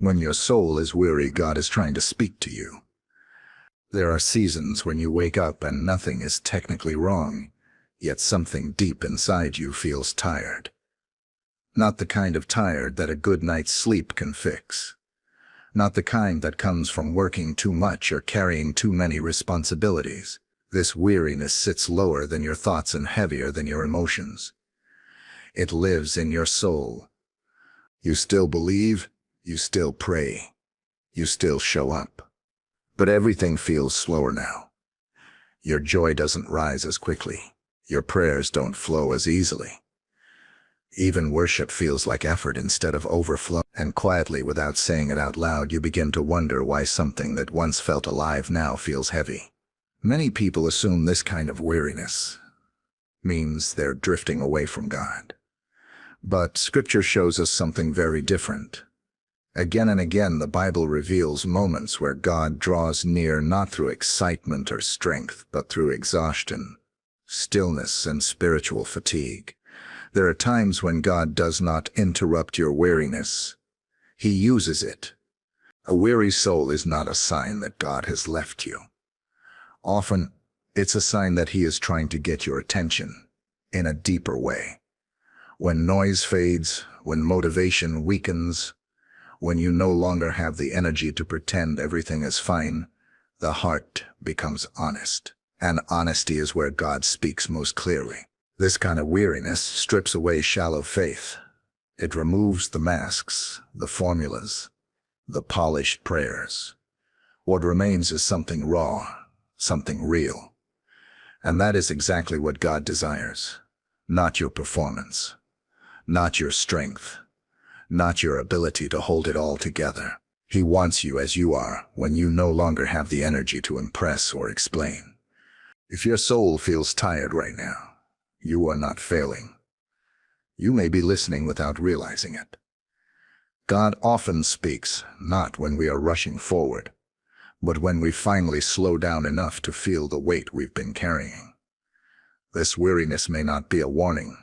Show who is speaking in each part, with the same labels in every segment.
Speaker 1: When your soul is weary, God is trying to speak to you. There are seasons when you wake up and nothing is technically wrong, yet something deep inside you feels tired. Not the kind of tired that a good night's sleep can fix. Not the kind that comes from working too much or carrying too many responsibilities. This weariness sits lower than your thoughts and heavier than your emotions. It lives in your soul. You still believe, you still pray, you still show up. But everything feels slower now. Your joy doesn't rise as quickly. Your prayers don't flow as easily. Even worship feels like effort instead of overflow. And quietly, without saying it out loud, you begin to wonder why something that once felt alive now feels heavy. Many people assume this kind of weariness means they're drifting away from God. But Scripture shows us something very different. Again and again, the Bible reveals moments where God draws near not through excitement or strength, but through exhaustion, stillness, and spiritual fatigue. There are times when God does not interrupt your weariness. He uses it. A weary soul is not a sign that God has left you. Often, it's a sign that He is trying to get your attention in a deeper way. When noise fades, when motivation weakens, when you no longer have the energy to pretend everything is fine, the heart becomes honest. And honesty is where God speaks most clearly. This kind of weariness strips away shallow faith. It removes the masks, the formulas, the polished prayers. What remains is something raw, something real. And that is exactly what God desires. Not your performance, not your strength, not your ability to hold it all together. He wants you as you are when you no longer have the energy to impress or explain. If your soul feels tired right now, you are not failing. You may be listening without realizing it. God often speaks not when we are rushing forward, but when we finally slow down enough to feel the weight we've been carrying. This weariness may not be a warning.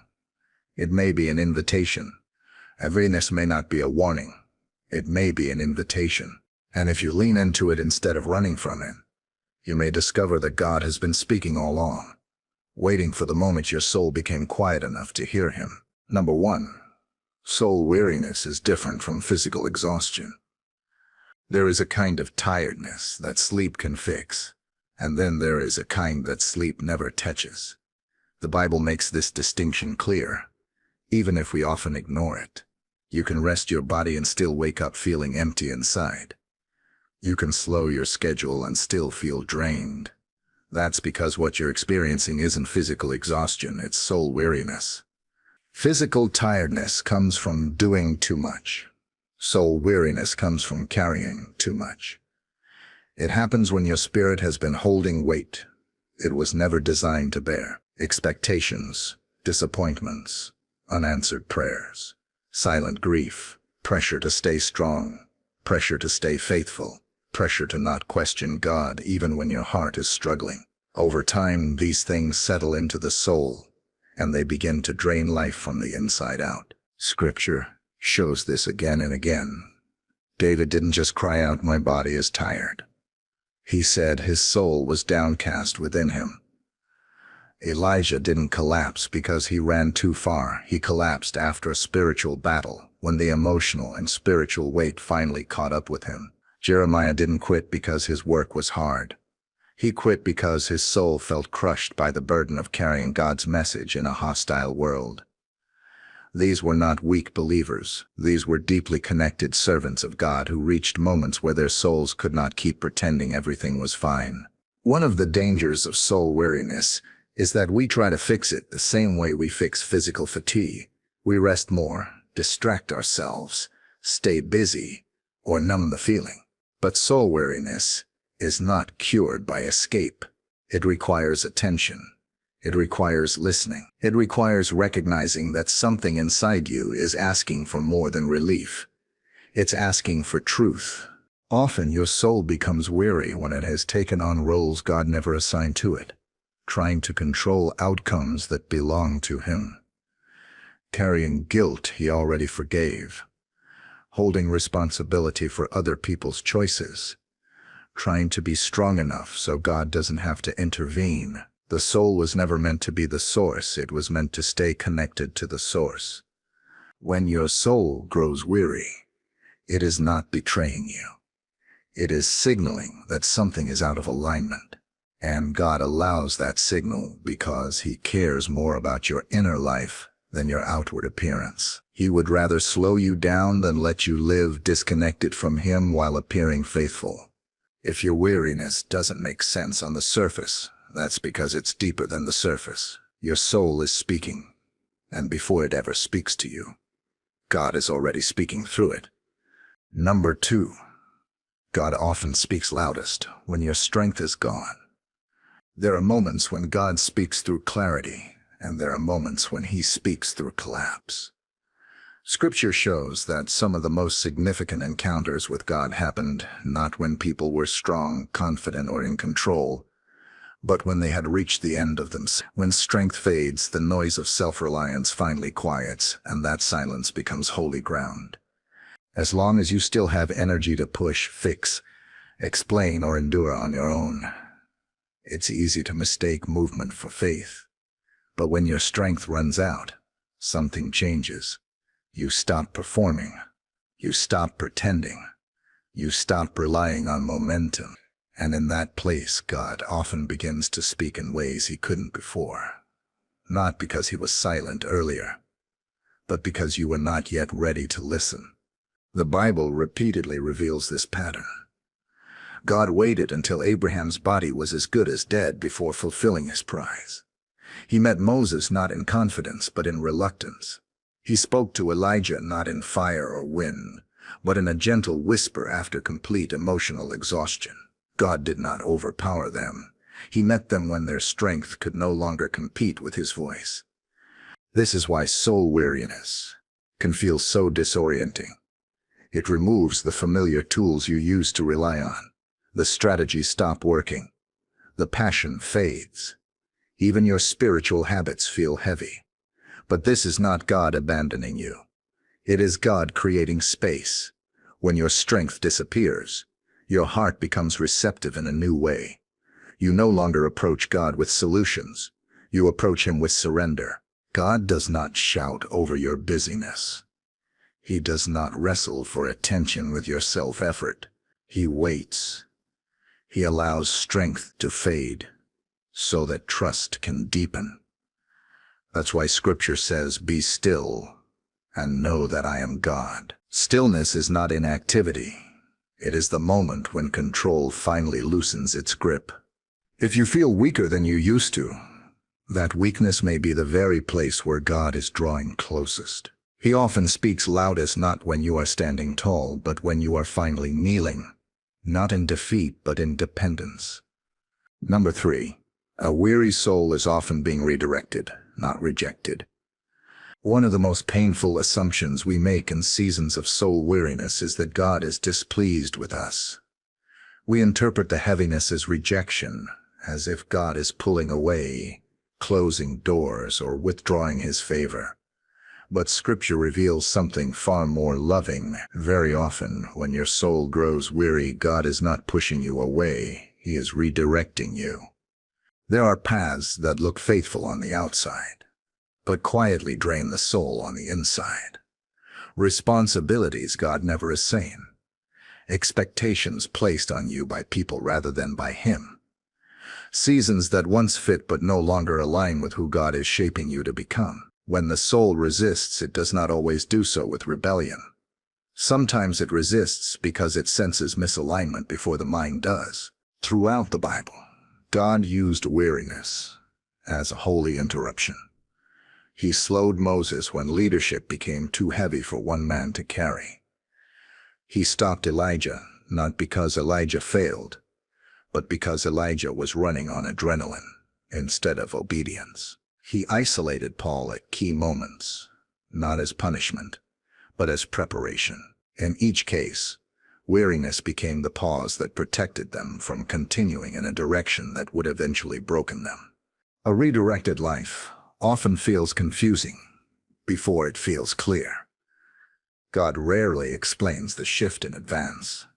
Speaker 1: It may be an invitation. Weariness may not be a warning. It may be an invitation. And if you lean into it instead of running from it, you may discover that God has been speaking all along, waiting for the moment your soul became quiet enough to hear Him. Number 1. Soul weariness is different from physical exhaustion. There is a kind of tiredness that sleep can fix, and then there is a kind that sleep never touches. The Bible makes this distinction clear, even if we often ignore it. You can rest your body and still wake up feeling empty inside. You can slow your schedule and still feel drained. That's because what you're experiencing isn't physical exhaustion, it's soul weariness. Physical tiredness comes from doing too much. Soul weariness comes from carrying too much. It happens when your spirit has been holding weight it was never designed to bear. Expectations, disappointments, unanswered prayers, silent grief, pressure to stay strong, pressure to stay faithful, pressure to not question God even when your heart is struggling. Over time, these things settle into the soul, and they begin to drain life from the inside out. Scripture shows this again and again. David didn't just cry out, "My body is tired." He said his soul was downcast within him. Elijah didn't collapse because he ran too far. He collapsed after a spiritual battle, when the emotional and spiritual weight finally caught up with him. Jeremiah didn't quit because his work was hard. He quit because his soul felt crushed by the burden of carrying God's message in a hostile world. These were not weak believers. These were deeply connected servants of God who reached moments where their souls could not keep pretending everything was fine. One of the dangers of soul weariness is that we try to fix it the same way we fix physical fatigue. We rest more, distract ourselves, stay busy, or numb the feeling. But soul weariness is not cured by escape. It requires attention. It requires listening. It requires recognizing that something inside you is asking for more than relief. It's asking for truth. Often your soul becomes weary when it has taken on roles God never assigned to it, trying to control outcomes that belong to Him, carrying guilt He already forgave, holding responsibility for other people's choices, trying to be strong enough so God doesn't have to intervene. The soul was never meant to be the source, it was meant to stay connected to the source. When your soul grows weary, it is not betraying you. It is signaling that something is out of alignment. And God allows that signal because He cares more about your inner life than your outward appearance. He would rather slow you down than let you live disconnected from Him while appearing faithful. If your weariness doesn't make sense on the surface, that's because it's deeper than the surface. Your soul is speaking, and before it ever speaks to you, God is already speaking through it. Number 2. God often speaks loudest when your strength is gone. There are moments when God speaks through clarity, and there are moments when He speaks through collapse. Scripture shows that some of the most significant encounters with God happened not when people were strong, confident, or in control, but when they had reached the end of themselves. When strength fades, the noise of self-reliance finally quiets, and that silence becomes holy ground. As long as you still have energy to push, fix, explain, or endure on your own, it's easy to mistake movement for faith. But when your strength runs out, something changes. You stop performing. You stop pretending. You stop relying on momentum. And in that place, God often begins to speak in ways He couldn't before. Not because He was silent earlier, but because you were not yet ready to listen. The Bible repeatedly reveals this pattern. God waited until Abraham's body was as good as dead before fulfilling His prize. He met Moses not in confidence, but in reluctance. He spoke to Elijah not in fire or wind, but in a gentle whisper after complete emotional exhaustion. God did not overpower them. He met them when their strength could no longer compete with His voice. This is why soul weariness can feel so disorienting. It removes the familiar tools you used to rely on. The strategies stop working. The passion fades. Even your spiritual habits feel heavy. But this is not God abandoning you. It is God creating space. When your strength disappears, your heart becomes receptive in a new way. You no longer approach God with solutions. You approach Him with surrender. God does not shout over your busyness. He does not wrestle for attention with your self-effort. He waits. He allows strength to fade so that trust can deepen. That's why Scripture says, "Be still and know that I am God." Stillness is not inactivity. It is the moment when control finally loosens its grip. If you feel weaker than you used to, that weakness may be the very place where God is drawing closest. He often speaks loudest not when you are standing tall, but when you are finally kneeling, not in defeat, but in dependence. Number 3. A weary soul is often being redirected, not rejected. One of the most painful assumptions we make in seasons of soul weariness is that God is displeased with us. We interpret the heaviness as rejection, as if God is pulling away, closing doors, or withdrawing His favor. But Scripture reveals something far more loving. Very often, when your soul grows weary, God is not pushing you away. He is redirecting you. There are paths that look faithful on the outside, but quietly drain the soul on the inside. Responsibilities God never assigns. Expectations placed on you by people rather than by Him. Seasons that once fit but no longer align with who God is shaping you to become. When the soul resists, it does not always do so with rebellion. Sometimes it resists because it senses misalignment before the mind does. Throughout the Bible, God used weariness as a holy interruption. He slowed Moses when leadership became too heavy for one man to carry. He stopped Elijah, not because Elijah failed, but because Elijah was running on adrenaline instead of obedience. He isolated Paul at key moments, not as punishment, but as preparation. In each case, weariness became the pause that protected them from continuing in a direction that would eventually broken them. A redirected life often feels confusing before it feels clear. God rarely explains the shift in advance.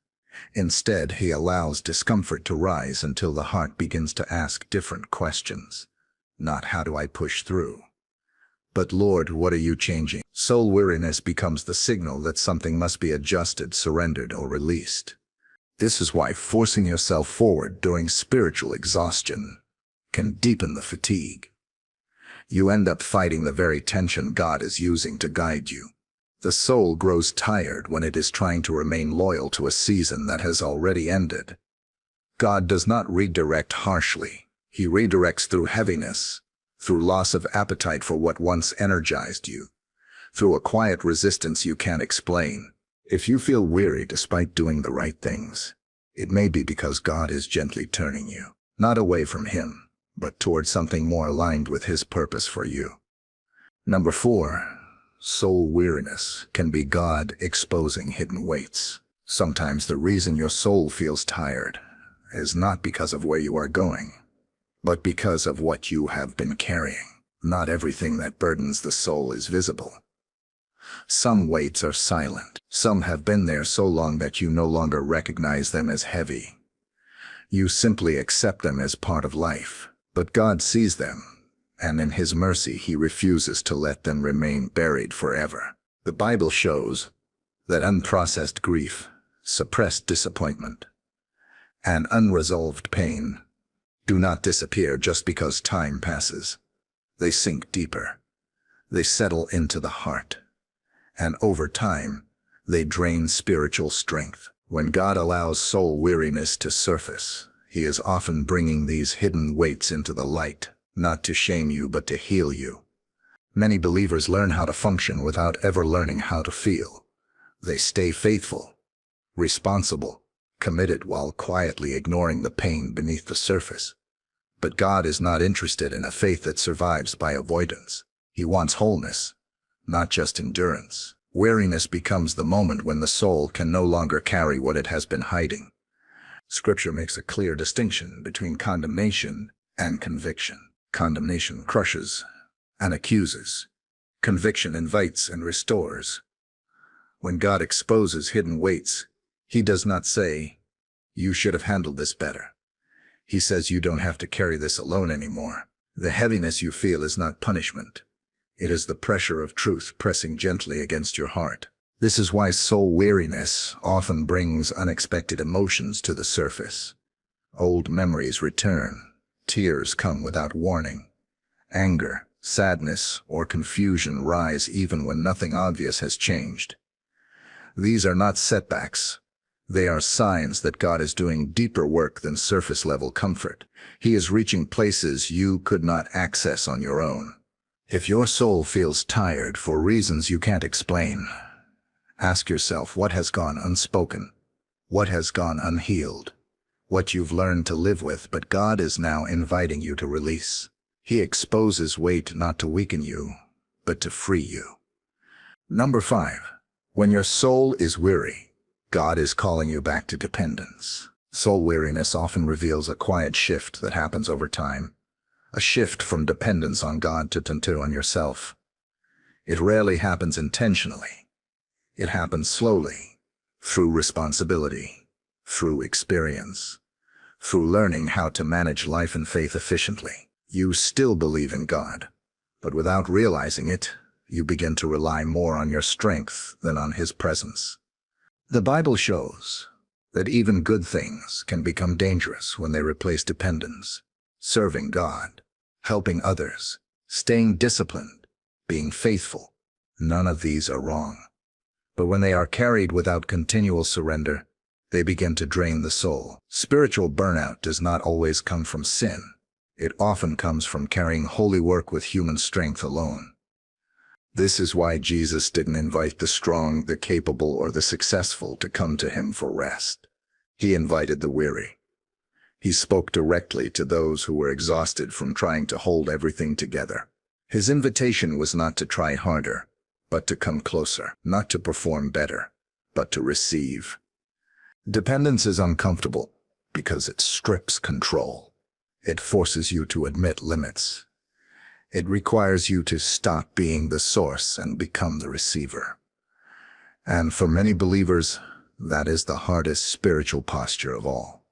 Speaker 1: Instead, he allows discomfort to rise until the heart begins to ask different questions. Not how do I push through, but Lord, what are you changing? Soul weariness becomes the signal that something must be adjusted, surrendered, or released. This is why forcing yourself forward during spiritual exhaustion can deepen the fatigue. You end up fighting the very tension God is using to guide you. The soul grows tired when it is trying to remain loyal to a season that has already ended. God does not redirect harshly. He redirects through heaviness, through loss of appetite for what once energized you, through a quiet resistance you can't explain. If you feel weary despite doing the right things, it may be because God is gently turning you, not away from Him, but toward something more aligned with His purpose for you. Number 4. Soul weariness can be God exposing hidden weights. Sometimes the reason your soul feels tired is not because of where you are going, but because of what you have been carrying. Not everything that burdens the soul is visible. Some weights are silent. Some have been there so long that you no longer recognize them as heavy. You simply accept them as part of life. But God sees them, and in His mercy He refuses to let them remain buried forever. The Bible shows that unprocessed grief, suppressed disappointment, and unresolved pain do not disappear just because time passes. They sink deeper. They settle into the heart. And over time, they drain spiritual strength. When God allows soul weariness to surface, He is often bringing these hidden weights into the light, not to shame you but to heal you. Many believers learn how to function without ever learning how to feel. They stay faithful, responsible, committed while quietly ignoring the pain beneath the surface. But God is not interested in a faith that survives by avoidance. He wants wholeness, not just endurance. Weariness becomes the moment when the soul can no longer carry what it has been hiding. Scripture makes a clear distinction between condemnation and conviction. Condemnation crushes and accuses. Conviction invites and restores. When God exposes hidden weights, He does not say, "You should have handled this better." He says, "You don't have to carry this alone anymore." The heaviness you feel is not punishment. It is the pressure of truth pressing gently against your heart. This is why soul weariness often brings unexpected emotions to the surface. Old memories return. Tears come without warning. Anger, sadness, or confusion rise even when nothing obvious has changed. These are not setbacks. They are signs that God is doing deeper work than surface-level comfort. He is reaching places you could not access on your own. If your soul feels tired for reasons you can't explain, ask yourself what has gone unspoken, what has gone unhealed, what you've learned to live with but God is now inviting you to release. He exposes weight not to weaken you, but to free you. Number 5. When your soul is weary, God is calling you back to dependence. Soul weariness often reveals a quiet shift that happens over time. A shift from dependence on God to turn on yourself. It rarely happens intentionally. It happens slowly, through responsibility, through experience, through learning how to manage life and faith efficiently. You still believe in God, but without realizing it, you begin to rely more on your strength than on His presence. The Bible shows that even good things can become dangerous when they replace dependence. Serving God, helping others, staying disciplined, being faithful, none of these are wrong. But when they are carried without continual surrender, they begin to drain the soul. Spiritual burnout does not always come from sin. It often comes from carrying holy work with human strength alone. This is why Jesus didn't invite the strong, the capable, or the successful to come to Him for rest. He invited the weary. He spoke directly to those who were exhausted from trying to hold everything together. His invitation was not to try harder, but to come closer, not to perform better, but to receive. Dependence is uncomfortable because it strips control. It forces you to admit limits. It requires you to stop being the source and become the receiver. And for many believers, that is the hardest spiritual posture of all.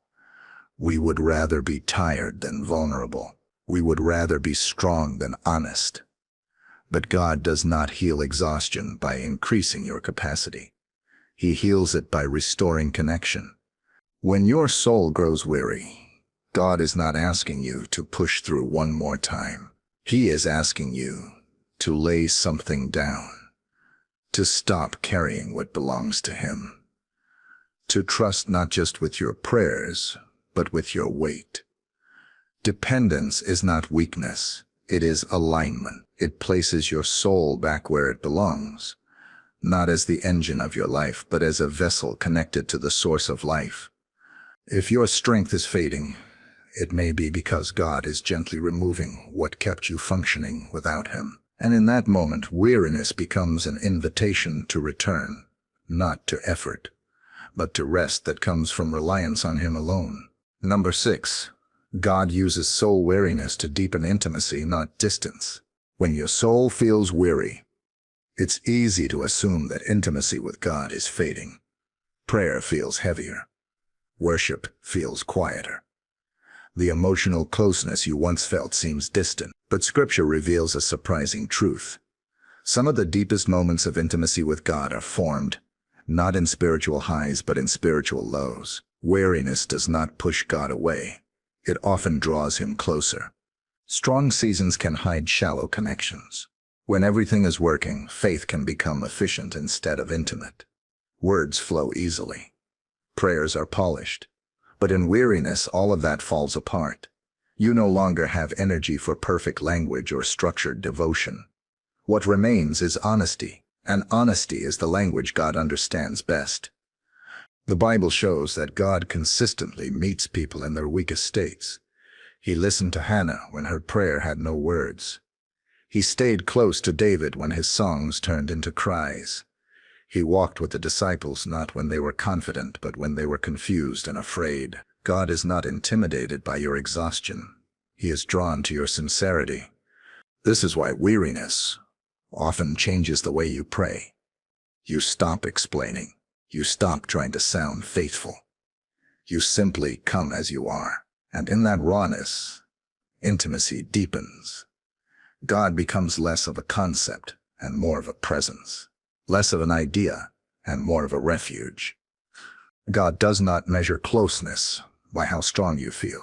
Speaker 1: We would rather be tired than vulnerable. We would rather be strong than honest. But God does not heal exhaustion by increasing your capacity. He heals it by restoring connection. When your soul grows weary, God is not asking you to push through one more time. He is asking you to lay something down, to stop carrying what belongs to Him, to trust not just with your prayers, but with your weight. Dependence is not weakness, it is alignment. It places your soul back where it belongs, not as the engine of your life, but as a vessel connected to the source of life. If your strength is fading, it may be because God is gently removing what kept you functioning without Him. And in that moment, weariness becomes an invitation to return, not to effort, but to rest that comes from reliance on Him alone. Number 6. God uses soul weariness to deepen intimacy, not distance. When your soul feels weary, it's easy to assume that intimacy with God is fading. Prayer feels heavier. Worship feels quieter. The emotional closeness you once felt seems distant. But Scripture reveals a surprising truth. Some of the deepest moments of intimacy with God are formed, not in spiritual highs, but in spiritual lows. Weariness does not push God away. It often draws Him closer. Strong seasons can hide shallow connections. When everything is working, faith can become efficient instead of intimate. Words flow easily. Prayers are polished. But in weariness, all of that falls apart. You no longer have energy for perfect language or structured devotion. What remains is honesty, and honesty is the language God understands best. The Bible shows that God consistently meets people in their weakest states. He listened to Hannah when her prayer had no words. He stayed close to David when his songs turned into cries. He walked with the disciples not when they were confident, but when they were confused and afraid. God is not intimidated by your exhaustion. He is drawn to your sincerity. This is why weariness often changes the way you pray. You stop explaining. You stop trying to sound faithful. You simply come as you are. And in that rawness, intimacy deepens. God becomes less of a concept and more of a presence, less of an idea and more of a refuge. God does not measure closeness by how strong you feel.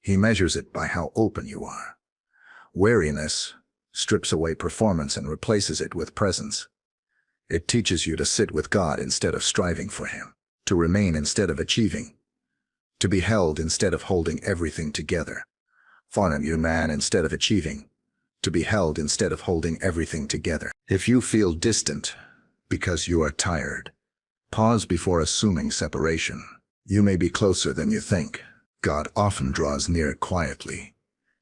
Speaker 1: He measures it by how open you are. Weariness strips away performance and replaces it with presence. It teaches you to sit with God instead of striving for Him, to remain instead of achieving, to be held instead of holding everything together. Follow you, man, instead of achieving, to be held instead of holding everything together. If you feel distant because you are tired, pause before assuming separation. You may be closer than you think. God often draws near quietly,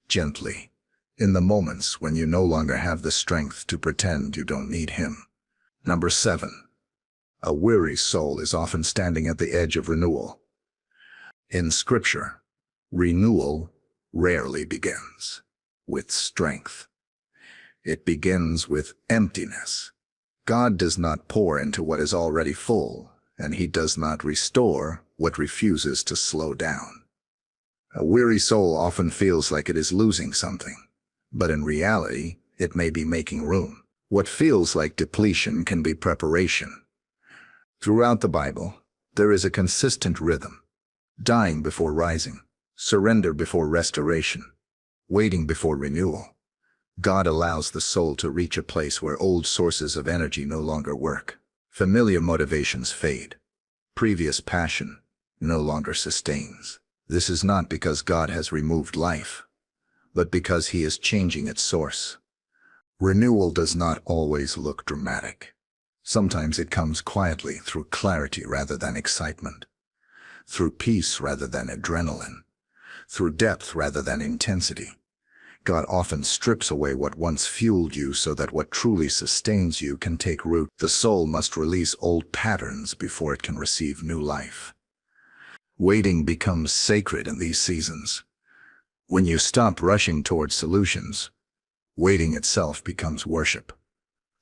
Speaker 1: gently, in the moments when you no longer have the strength to pretend you don't need Him. Number 7. A weary soul is often standing at the edge of renewal. In Scripture, renewal rarely begins with strength. It begins with emptiness. God does not pour into what is already full, and He does not restore what refuses to slow down. A weary soul often feels like it is losing something, but in reality, it may be making room. What feels like depletion can be preparation. Throughout the Bible, there is a consistent rhythm. Dying before rising, surrender before restoration, waiting before renewal. God allows the soul to reach a place where old sources of energy no longer work. Familiar motivations fade. Previous passion no longer sustains. This is not because God has removed life, but because He is changing its source. Renewal does not always look dramatic. Sometimes it comes quietly through clarity rather than excitement, through peace rather than adrenaline, through depth rather than intensity. God often strips away what once fueled you so that what truly sustains you can take root. The soul must release old patterns before it can receive new life. Waiting becomes sacred in these seasons. When you stop rushing towards solutions, waiting itself becomes worship.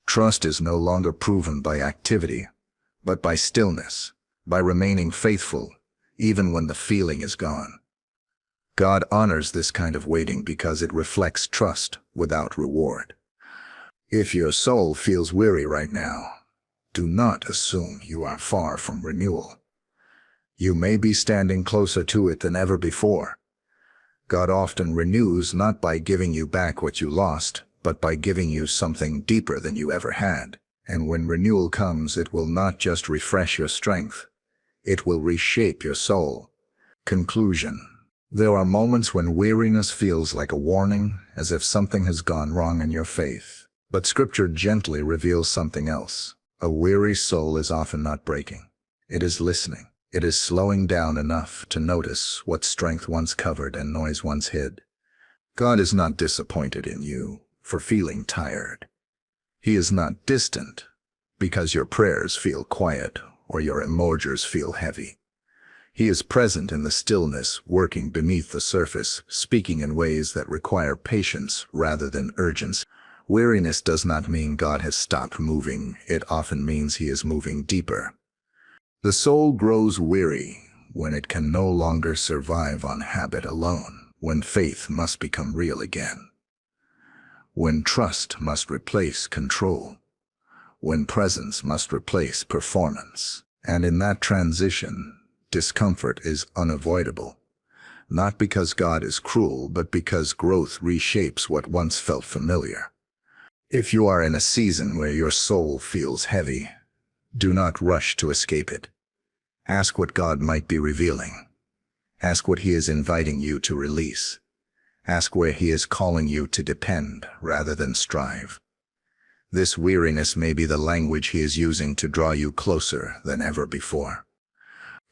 Speaker 1: Trust is no longer proven by activity, but by stillness, by remaining faithful, even when the feeling is gone. God honors this kind of waiting because it reflects trust without reward. If your soul feels weary right now, do not assume you are far from renewal. You may be standing closer to it than ever before. God often renews not by giving you back what you lost, but by giving you something deeper than you ever had. And when renewal comes, it will not just refresh your strength, it will reshape your soul. Conclusion. There are moments when weariness feels like a warning, as if something has gone wrong in your faith. But Scripture gently reveals something else. A weary soul is often not breaking. It is listening. It is slowing down enough to notice what strength once covered and noise once hid. God is not disappointed in you for feeling tired. He is not distant because your prayers feel quiet or your emotions feel heavy. He is present in the stillness, working beneath the surface, speaking in ways that require patience rather than urgency. Weariness does not mean God has stopped moving. It often means He is moving deeper. The soul grows weary when it can no longer survive on habit alone, when faith must become real again, when trust must replace control, when presence must replace performance. And in that transition, discomfort is unavoidable, not because God is cruel, but because growth reshapes what once felt familiar. If you are in a season where your soul feels heavy, do not rush to escape it. Ask what God might be revealing. Ask what He is inviting you to release. Ask where He is calling you to depend rather than strive. This weariness may be the language He is using to draw you closer than ever before.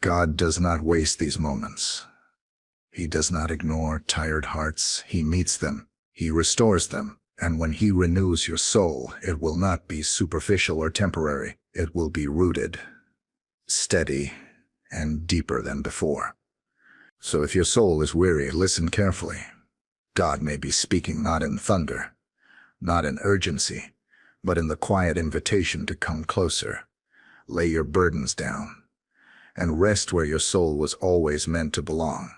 Speaker 1: God does not waste these moments. He does not ignore tired hearts. He meets them. He restores them. And when He renews your soul, it will not be superficial or temporary. It will be rooted, steady, and deeper than before. So if your soul is weary, listen carefully. God may be speaking not in thunder, not in urgency, but in the quiet invitation to come closer. Lay your burdens down and rest where your soul was always meant to belong.